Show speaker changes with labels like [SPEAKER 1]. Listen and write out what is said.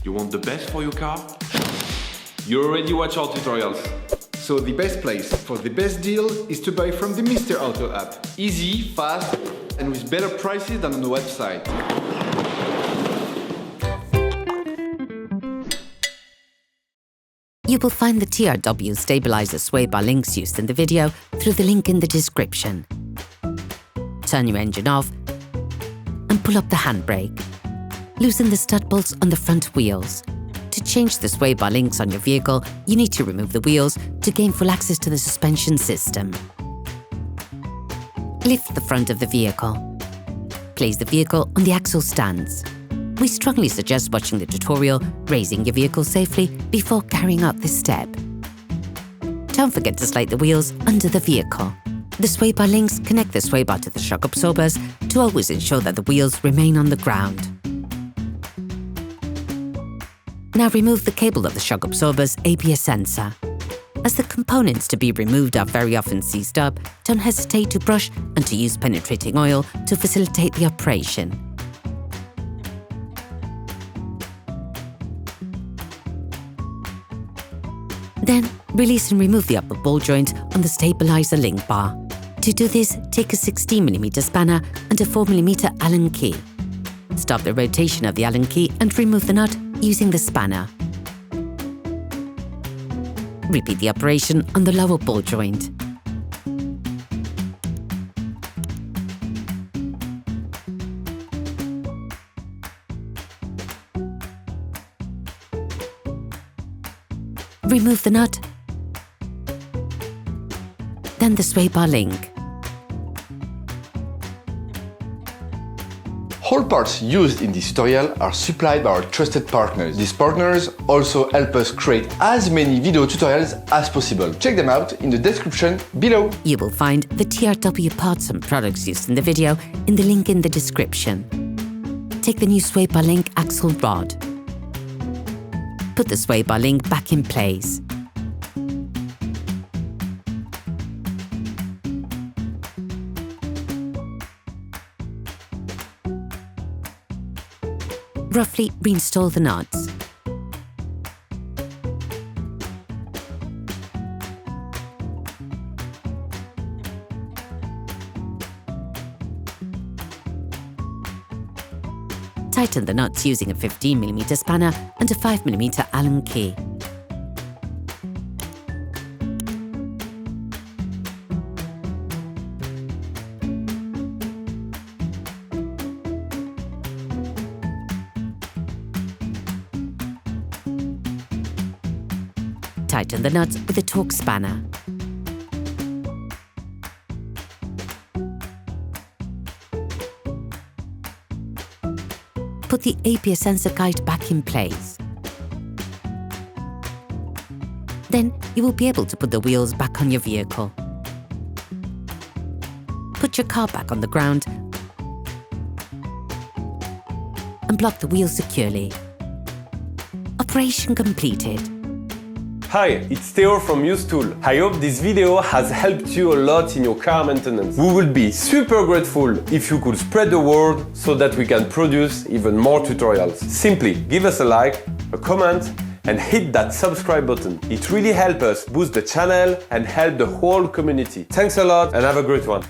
[SPEAKER 1] You want the best for your car? You already watch our tutorials.
[SPEAKER 2] So the best place for the best deal is to buy from the Mr. Auto app. Easy, fast, and with better prices than on the website.
[SPEAKER 3] You will find the TRW stabilizer sway bar links used in the video through the link in the description. Turn your engine off and pull up the handbrake. Loosen the stud bolts on the front wheels. To change the sway bar links on your vehicle, you need to remove the wheels to gain full access to the suspension system. Lift the front of the vehicle. Place the vehicle on the axle stands. We strongly suggest watching the tutorial, raising your vehicle safely before carrying out this step. Don't forget to slide the wheels under the vehicle. The sway bar links connect the sway bar to the shock absorbers to always ensure that the wheels remain on the ground. Now remove the cable of the shock absorber's ABS sensor. As the components to be removed are very often seized up, don't hesitate to brush and to use penetrating oil to facilitate the operation. Then, release and remove the upper ball joint on the stabilizer link bar. To do this, take a 16mm spanner and a 4mm Allen key. Stop the rotation of the Allen key and remove the nut using the spanner. Repeat the operation on the lower ball joint. Remove the nut, then the sway bar link.
[SPEAKER 4] All parts used in this tutorial are supplied by our trusted partners. These partners also help us create as many video tutorials as possible. Check them out in the description below.
[SPEAKER 3] You will find the TRW parts and products used in the video in the link in the description. Take the new sway bar link axle rod. Put the sway bar link back in place. Roughly reinstall the nuts. Tighten the nuts using a 15mm spanner and a 5mm Allen key. Tighten the nuts with a torque spanner. Put the ABS sensor guide back in place. Then you will be able to put the wheels back on your vehicle. Put your car back on the ground and block the wheels securely. Operation completed.
[SPEAKER 5] Hi, it's Theo from UseTool. I hope this video has helped you a lot in your car maintenance. We would be super grateful if you could spread the word so that we can produce even more tutorials. Simply give us a like, a comment, and hit that subscribe button. It really helps us boost the channel and help the whole community. Thanks a lot and have a great one.